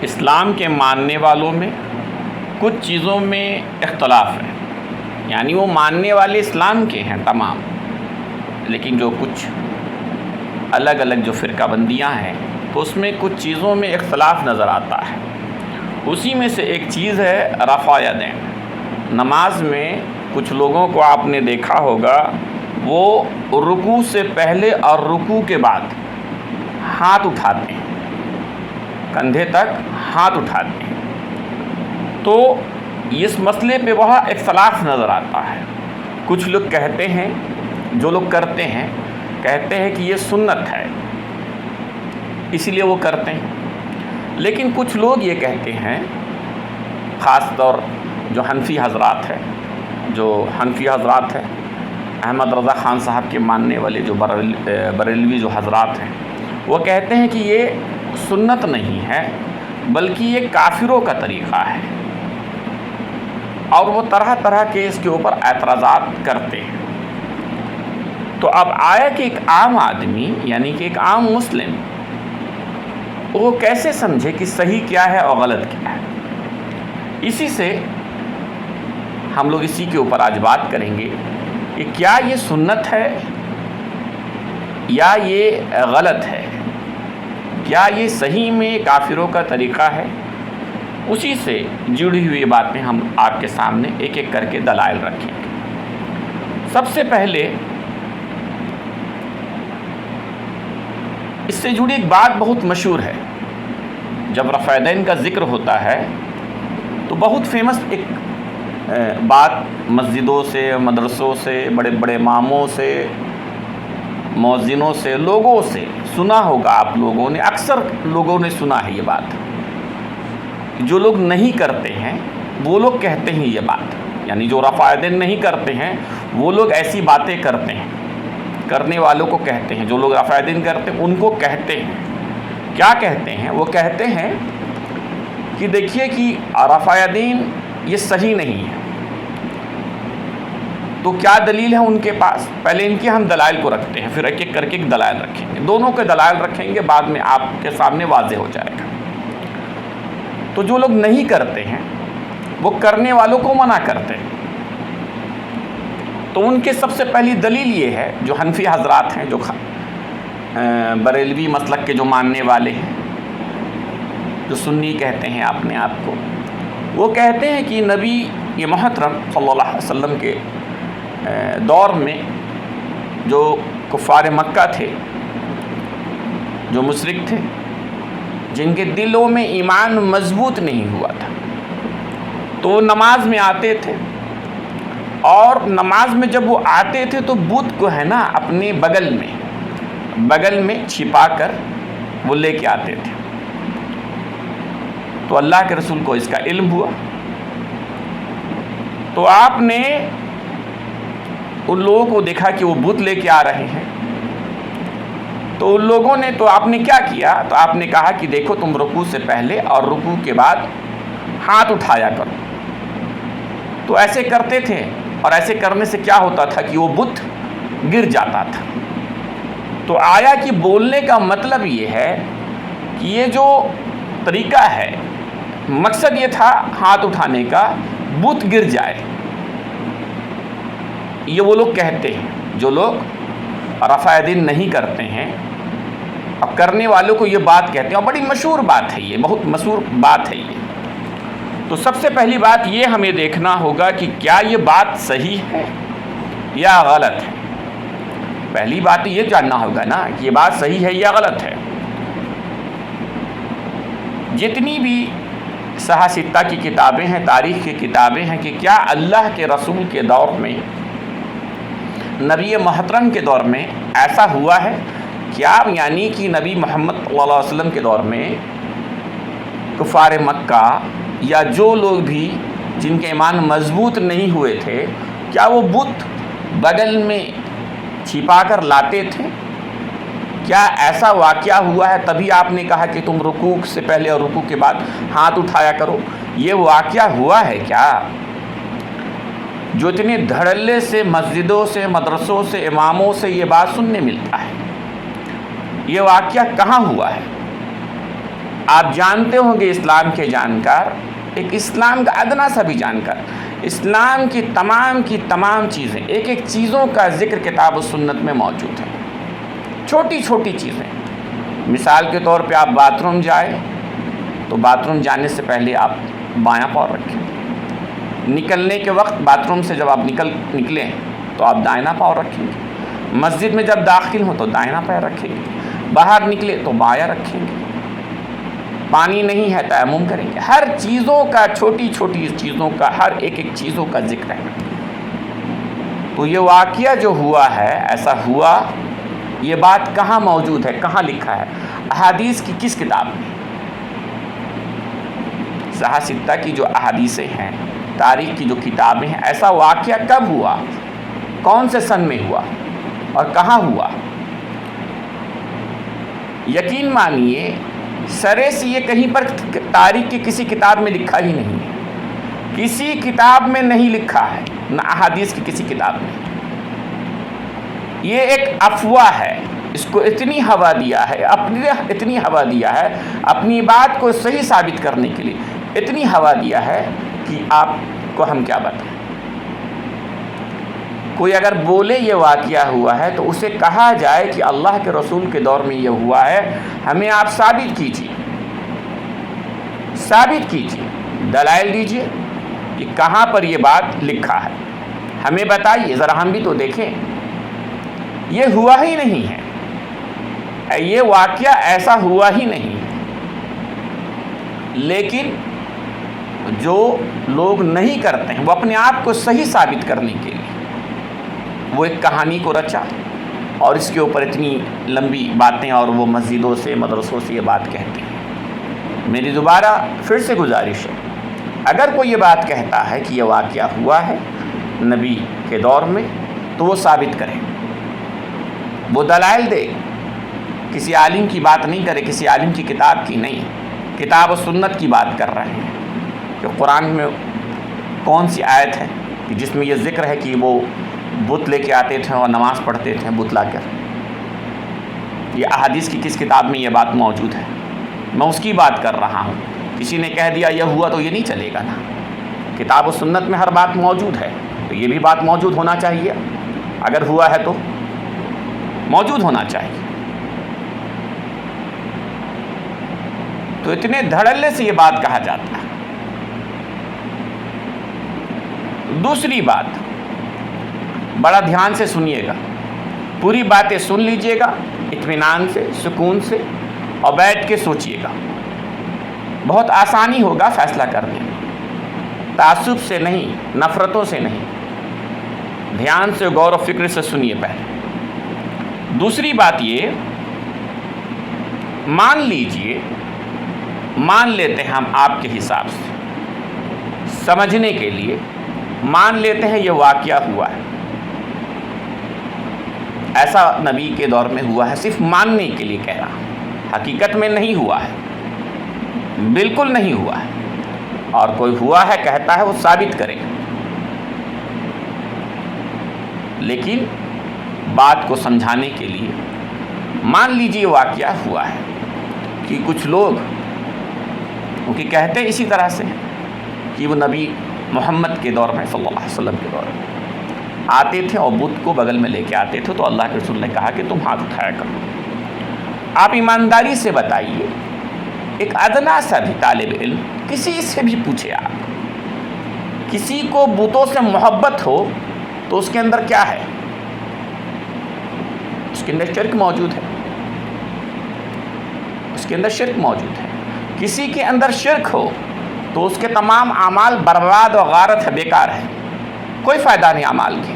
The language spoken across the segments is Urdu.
اسلام کے ماننے والوں میں کچھ چیزوں میں اختلاف ہے، یعنی وہ ماننے والے اسلام کے ہیں تمام، لیکن جو کچھ الگ الگ جو فرقہ بندیاں ہیں تو اس میں کچھ چیزوں میں اختلاف نظر آتا ہے۔ اسی میں سے ایک چیز ہے رفع یدین۔ نماز میں کچھ لوگوں کو آپ نے دیکھا ہوگا وہ رکوع سے پہلے اور رکوع کے بعد ہاتھ اٹھاتے ہیں، کندھے تک ہاتھ اٹھاتے ہیں۔ تو اس مسئلے پہ وہاں اختلاف نظر آتا ہے۔ کچھ لوگ کہتے ہیں، جو لوگ کرتے ہیں کہتے ہیں کہ یہ سنت ہے اسی لیے وہ کرتے ہیں، لیکن کچھ لوگ یہ کہتے ہیں، خاص طور جو حنفی حضرات ہیں احمد رضا خان صاحب کے ماننے والے جو بریلوی جو حضرات ہیں، وہ کہتے ہیں کہ یہ سنت نہیں ہے بلکہ یہ کافروں کا طریقہ ہے، اور وہ طرح طرح کے اس کے اوپر اعتراضات کرتے ہیں۔ تو اب آیا کہ ایک عام آدمی یعنی کہ ایک عام مسلم وہ کیسے سمجھے کہ صحیح کیا ہے اور غلط کیا ہے؟ اسی سے ہم لوگ اسی کے اوپر آج بات کریں گے کہ کیا یہ سنت ہے یا یہ غلط ہے، کیا یہ صحیح میں کافروں کا طریقہ ہے؟ اسی سے جڑی ہوئی باتیں ہم آپ کے سامنے ایک ایک کر کے دلائل رکھیں گے۔ سب سے پہلے اس سے جڑی ایک بات بہت مشہور ہے، جب رفع یدین کا ذکر ہوتا ہے تو بہت فیمس ایک بات مسجدوں سے، مدرسوں سے، بڑے بڑے اماموں سے، مؤذنوں سے، لوگوں سے سنا ہوگا آپ لوگوں نے، اکثر لوگوں نے سنا ہے یہ بات۔ جو لوگ نہیں کرتے ہیں وہ لوگ کہتے ہیں یہ بات، یعنی جو رفع یدین نہیں کرتے ہیں وہ لوگ ایسی باتیں کرتے ہیں، کرنے والوں کو کہتے ہیں، جو لوگ رفع یدین کرتے ہیں ان کو کہتے ہیں۔ کیا کہتے ہیں؟ وہ کہتے ہیں کہ دیکھیے کہ رفع یدین یہ صحیح نہیں ہے۔ تو کیا دلیل ہے ان کے پاس؟ پہلے ان کے ہم دلائل کو رکھتے ہیں، پھر ایک ایک کر کے ایک دلائل رکھیں گے، دونوں کے دلائل رکھیں گے، بعد میں آپ کے سامنے واضح ہو جائے گا۔ تو جو لوگ نہیں کرتے ہیں وہ کرنے والوں کو منع کرتے ہیں۔ تو ان کے سب سے پہلی دلیل یہ ہے، جو حنفی حضرات ہیں، جو بریلوی مسلک کے جو ماننے والے ہیں، جو سنی کہتے ہیں اپنے آپ کو، وہ کہتے ہیں کہ نبی یہ محترم صلی اللہ علیہ وسلم کے دور میں جو کفار مکہ تھے، جو مشرک تھے، جن کے دلوں میں ایمان مضبوط نہیں ہوا تھا، تو وہ نماز میں آتے تھے، اور نماز میں جب وہ آتے تھے تو بت کو ہے نا اپنے بغل میں چھپا کر وہ لے کے آتے تھے۔ تو اللہ کے رسول کو اس کا علم ہوا، تو آپ نے ان لوگوں کو دیکھا کہ وہ بت لے کے آ رہے ہیں، تو ان لوگوں نے، تو آپ نے کیا کیا؟ تو آپ نے کہا کہ دیکھو تم رکوع سے پہلے اور رکوع کے بعد ہاتھ اٹھایا کرو۔ تو ایسے کرتے تھے، اور ایسے کرنے سے کیا ہوتا تھا کہ وہ بت گر جاتا تھا۔ تو آیا کہ بولنے کا مطلب یہ ہے کہ یہ جو طریقہ ہے، مقصد یہ تھا ہاتھ اٹھانے کا، بت گر جائے۔ یہ وہ لوگ کہتے ہیں جو لوگ رفع یدین نہیں کرتے ہیں، اب کرنے والوں کو یہ بات کہتے ہیں، اور بڑی مشہور بات ہے یہ، بہت مشہور بات ہے یہ۔ تو سب سے پہلی بات یہ ہمیں دیکھنا ہوگا کہ کیا یہ بات صحیح ہے یا غلط ہے۔ پہلی بات یہ جاننا ہوگا نا کہ یہ بات صحیح ہے یا غلط ہے۔ جتنی بھی صحاح ستہ کی کتابیں ہیں، تاریخ کی کتابیں ہیں، کہ کیا اللہ کے رسول کے دور میں، نبی محترم کے دور میں ایسا ہوا ہے؟ کیا یعنی کہ نبی محمد صلی اللہ علیہ وسلم کے دور میں کفار مکہ یا جو لوگ بھی جن کے ایمان مضبوط نہیں ہوئے تھے، کیا وہ بت بغل میں چھپا کر لاتے تھے؟ کیا ایسا واقعہ ہوا ہے؟ تبھی آپ نے کہا کہ تم رکوع سے پہلے اور رکوع کے بعد ہاتھ اٹھایا کرو، یہ واقعہ ہوا ہے کیا؟ جو اتنے دھڑلے سے مسجدوں سے، مدرسوں سے، اماموں سے یہ بات سننے ملتا ہے، یہ واقعہ کہاں ہوا ہے؟ آپ جانتے ہوں گے اسلام کے جانکار، ایک اسلام کا ادنا سا بھی جانکار، اسلام کی تمام چیزیں، ایک ایک چیزوں کا ذکر کتاب و سنت میں موجود ہے، چھوٹی چھوٹی چیزیں۔ مثال کے طور پہ آپ باتھ روم جائیں تو باتھ روم جانے سے پہلے آپ بایاں پاؤں رکھیں، نکلنے کے وقت باتھ روم سے جب آپ نکلیں تو آپ دائنا پاؤں رکھیں گے، مسجد میں جب داخل ہوں تو دائنا پیر رکھیں گے، باہر نکلے تو بایاں رکھیں گے، پانی نہیں ہے تیمم کریں گے۔ ہر چیزوں کا، چھوٹی چھوٹی چیزوں کا، ہر ایک ایک چیزوں کا ذکر ہے۔ تو یہ واقعہ جو ہوا ہے، ایسا ہوا، یہ بات کہاں موجود ہے، کہاں لکھا ہے؟ احادیث کی کس کتاب میں؟ صحاح ستہ کی جو احادیثیں ہیں، تاریخ کی جو کتابیں ہیں، ایسا واقعہ کب ہوا، کون سے سن میں ہوا اور کہاں ہوا؟ یقین مانیے سرے سے یہ کہیں پر تاریخ کی کسی کتاب میں لکھا ہی نہیں ہے، کسی کتاب میں نہیں لکھا ہے، نہ احادیث کی کسی کتاب میں۔ یہ ایک افواہ ہے، اس کو اتنی ہوا دیا ہے، اتنی ہوا دیا ہے، اپنی بات کو صحیح ثابت کرنے کے لیے اتنی ہوا دیا ہے کہ آپ کو ہم کیا بتائیں۔ کوئی اگر بولے یہ واقعہ ہوا ہے تو اسے کہا جائے کہ اللہ کے رسول کے دور میں یہ ہوا ہے، ہمیں آپ ثابت کیجیے، دلائل دیجیے کہ کہاں پر یہ بات لکھا ہے، ہمیں بتائیے، ذرا ہم بھی تو دیکھیں۔ یہ ہوا ہی نہیں ہے، یہ واقعہ ایسا ہوا ہی نہیں ہے، لیکن جو لوگ نہیں کرتے ہیں وہ اپنے آپ کو صحیح ثابت کرنے کے لیے وہ ایک کہانی کو رچا اور اس کے اوپر اتنی لمبی باتیں، اور وہ مسجدوں سے، مدرسوں سے یہ بات کہتے ہیں۔ میری دوبارہ پھر سے گزارش ہے، اگر کوئی یہ بات کہتا ہے کہ یہ واقعہ ہوا ہے نبی کے دور میں تو وہ ثابت کرے، وہ دلائل دے، کسی عالم کی بات نہیں کرے، کسی عالم کی کتاب کی نہیں، کتاب و سنت کی بات کر رہے ہیں کہ قرآن میں کون سی آیت ہے کہ جس میں یہ ذکر ہے کہ وہ بت لے کے آتے تھے اور نماز پڑھتے تھے بت لا کر۔ یہ احادیث کی کس کتاب میں یہ بات موجود ہے؟ میں اس کی بات کر رہا ہوں۔ کسی نے کہہ دیا یہ ہوا تو یہ نہیں چلے گا نا، کتاب و سنت میں ہر بات موجود ہے تو یہ بھی بات موجود ہونا چاہیے، اگر ہوا ہے تو موجود ہونا چاہیے۔ تو اتنے دھڑلے سے یہ بات کہا جاتا ہے۔ دوسری بات، بڑا دھیان سے سنیے گا، پوری باتیں سن لیجئے گا، اطمینان سے، سکون سے، اور بیٹھ کے سوچئے گا، بہت آسانی ہوگا فیصلہ کرنے میں، تعصب سے نہیں، نفرتوں سے نہیں، دھیان سے، غور و فکر سے سنیے پہلے۔ دوسری بات یہ، مان لیتے ہیں ہم آپ کے حساب سے، سمجھنے کے لیے مان لیتے ہیں یہ واقعہ ہوا ہے، ایسا نبی کے دور میں ہوا ہے، صرف ماننے کے لیے کہہ رہا ہوں، حقیقت میں نہیں ہوا ہے، بالکل نہیں ہوا ہے، اور کوئی ہوا ہے کہتا ہے وہ ثابت کرے، لیکن بات کو سمجھانے کے لیے مان لیجیے واقعہ ہوا ہے کہ کچھ لوگ کیونکہ کہتے اسی طرح سے کہ وہ نبی محمد کے دور میں صلی اللہ علیہ وسلم کے دور میں آتے تھے اور بت کو بغل میں لے کے آتے تھے، تو اللہ کے رسول نے کہا کہ تم ہاتھ اٹھایا کرو۔ آپ ایمانداری سے بتائیے، ایک ادنا سا بھی طالب علم کسی سے بھی پوچھے، آپ کسی کو بتوں سے محبت ہو تو اس کے اندر کیا ہے؟ اس کے اندر شرک موجود ہے، اس کے اندر شرک موجود ہے۔ کسی کے اندر شرک ہو تو اس کے تمام اعمال برباد و غارت ہے، بیکار ہے، کوئی فائدہ نہیں اعمال کے۔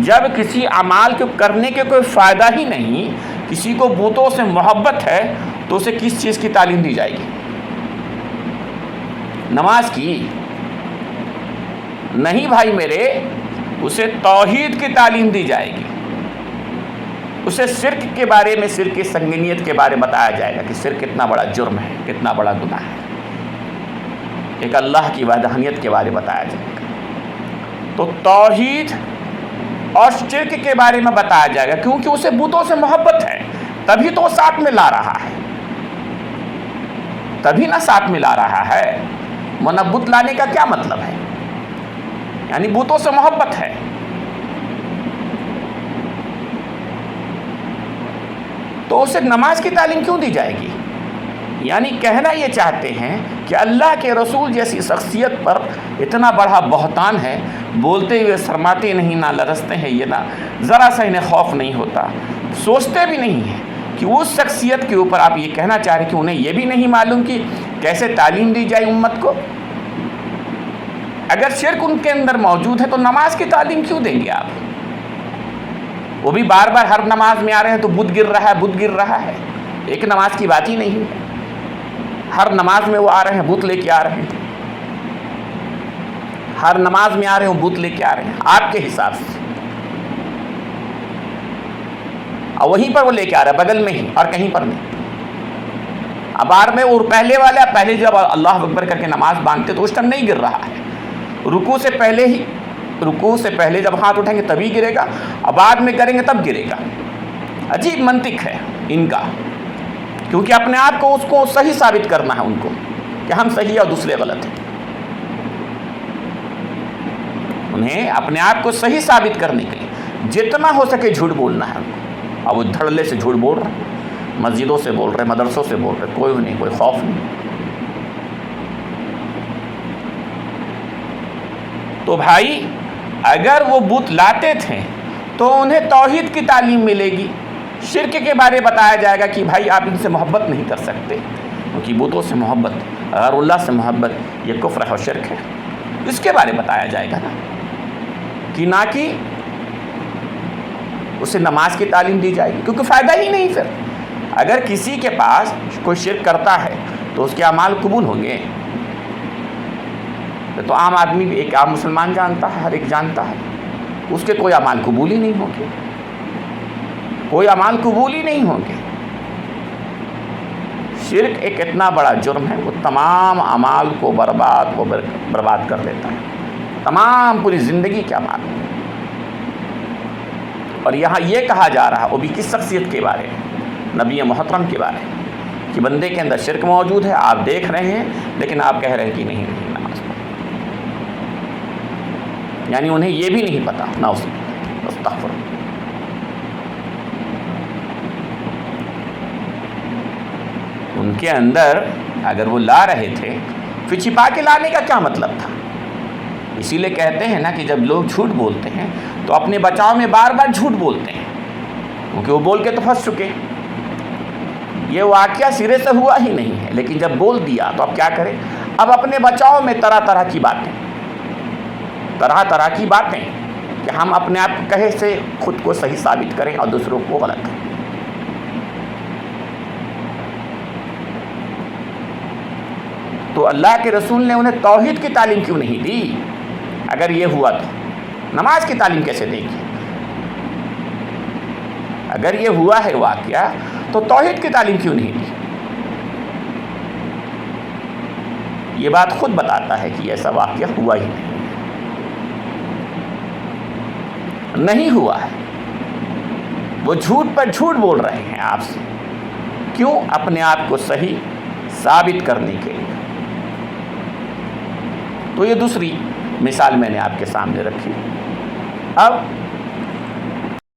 جب کسی اعمال کو کرنے کے کوئی فائدہ ہی نہیں، کسی کو بتوں سے محبت ہے تو اسے کس چیز کی تعلیم دی جائے گی؟ نماز کی نہیں بھائی میرے، اسے توحید کی تعلیم دی جائے گی، اسے شرک کے بارے میں، شرک کی سنگینیت کے بارے میں بتایا جائے گا کہ شرک کتنا بڑا جرم ہے، کتنا بڑا گناہ ہے، ایک اللہ کی وحدانیت کے بارے میں بتایا جائے گا۔ تو توحید اور شرک کے بارے میں بتایا جائے گا، کیونکہ اسے بتوں سے محبت ہے، تبھی تو وہ ساتھ میں لا رہا ہے۔ تبھی نہ ساتھ ملا رہا ہے، ورنہ بت لانے کا کیا مطلب ہے؟ یعنی بتوں سے محبت ہے۔ تو اسے نماز کی تعلیم کیوں دی جائے گی؟ یعنی کہنا یہ چاہتے ہیں کہ اللہ کے رسول جیسی شخصیت پر اتنا بڑا بہتان ہے، بولتے ہوئے شرماتے نہیں، نہ لرزتے ہیں، یہ نہ ذرا سا انہیں خوف نہیں ہوتا، سوچتے بھی نہیں ہیں کہ اس شخصیت کے اوپر آپ یہ کہنا چاہ رہے ہیں کہ انہیں یہ بھی نہیں معلوم کہ کیسے تعلیم دی جائے امت کو۔ اگر شرک ان کے اندر موجود ہے تو نماز کی تعلیم کیوں دیں گے آپ؟ وہ بھی بار بار ہر نماز میں آ رہے ہیں تو بت گر رہا ہے، بت گر رہا ہے، ایک نماز کی بات ہی نہیں ہے، ہر نماز میں وہ آ رہے ہیں، بت لے کے آ رہے ہیں، ہر نماز میں آ رہے ہیں بت لے کے آ رہے ہیں آپ کے حساب سے، اور وہیں پر وہ لے کے آ رہا ہے، بغل میں ہی اور کہیں پر نہیں۔ اب بار میں اور پہلے جب اللہ اکبر کر کے نماز باندھتے تو اس ٹائم نہیں گر رہا ہے، رکوع سے پہلے جب ہاتھ اٹھائیں گے تبھی گرے گا، اور بعد میں کریں گے تب گرے گا۔ عجیب منطق ہے ان کا، کیونکہ اپنے آپ کو اس کو صحیح ثابت کرنا ہے ان کو کہ ہم صحیح اور دوسرے غلط ہیں، انہیں اپنے آپ کو صحیح ثابت کرنے کے لیے جتنا ہو سکے جھوٹ بولنا ہے ان کو، اور وہ دھڑلے سے جھوٹ بول رہے ہیں، مسجدوں سے بول رہے ہیں، مدرسوں سے بول رہے ہیں، کوئی نہیں، کوئی خوف نہیں۔ تو بھائی اگر وہ بت لاتے تھے تو انہیں توحید کی تعلیم ملے گی، شرک کے بارے بتایا جائے گا کہ بھائی آپ ان سے محبت نہیں کر سکتے، کیونکہ بتوں سے محبت، غیر اللہ سے محبت یہ کفر و شرک ہے، اس کے بارے بتایا جائے گا نا، کہ نہ کہ اسے نماز کی تعلیم دی جائے گی، کیونکہ فائدہ ہی نہیں۔ پھر اگر کسی کے پاس کوئی شرک کرتا ہے تو اس کے اعمال قبول ہوں گے؟ تو عام آدمی بھی، ایک عام مسلمان جانتا ہے، ہر ایک جانتا ہے، اس کے کوئی اعمال قبول ہی نہیں ہوں گے، کوئی اعمال قبول ہی نہیں ہوں گے۔ شرک ایک اتنا بڑا جرم ہے، وہ تمام اعمال کو برباد کر دیتا ہے، تمام پوری زندگی کے اعمال۔ اور یہاں یہ کہا جا رہا، وہ بھی کس شخصیت کے بارے میں؟ نبی محترم کے بارے میں، کہ بندے کے اندر شرک موجود ہے، آپ دیکھ رہے ہیں لیکن آپ کہہ رہے ہیں کہ نہیں نماز پڑھ، یعنی انہیں یہ بھی نہیں پتا، نہ استغفر۔ ان کے اندر اگر وہ لا رہے تھے، پھر چھپا کے لانے کا کیا مطلب تھا؟ اسی لیے کہتے ہیں نا کہ جب لوگ جھوٹ بولتے ہیں تو اپنے بچاؤ میں بار بار جھوٹ بولتے ہیں، کیونکہ وہ بول کے تو پھنس چکے، یہ واقعہ سرے سے ہوا ہی نہیں ہے، لیکن جب بول دیا تو اب کیا کریں؟ اب اپنے بچاؤ میں طرح طرح کی باتیں کہ ہم اپنے آپ کو کہے سے خود کو صحیح ثابت کریں اور دوسروں کو غلط۔ تو اللہ کے رسول نے انہیں توحید کی تعلیم کیوں نہیں دی؟ اگر یہ ہوا تو نماز کی تعلیم کیسے دے گی؟ اگر یہ ہوا ہے واقعہ تو توحید کی تعلیم کیوں نہیں دی؟ یہ بات خود بتاتا ہے کہ ایسا واقعہ ہوا ہی نہیں ہوا ہے۔ وہ جھوٹ پر جھوٹ بول رہے ہیں آپ سے، کیوں؟ اپنے آپ کو صحیح ثابت کرنے کے لیے۔ تو یہ دوسری مثال میں نے آپ کے سامنے رکھی۔ اب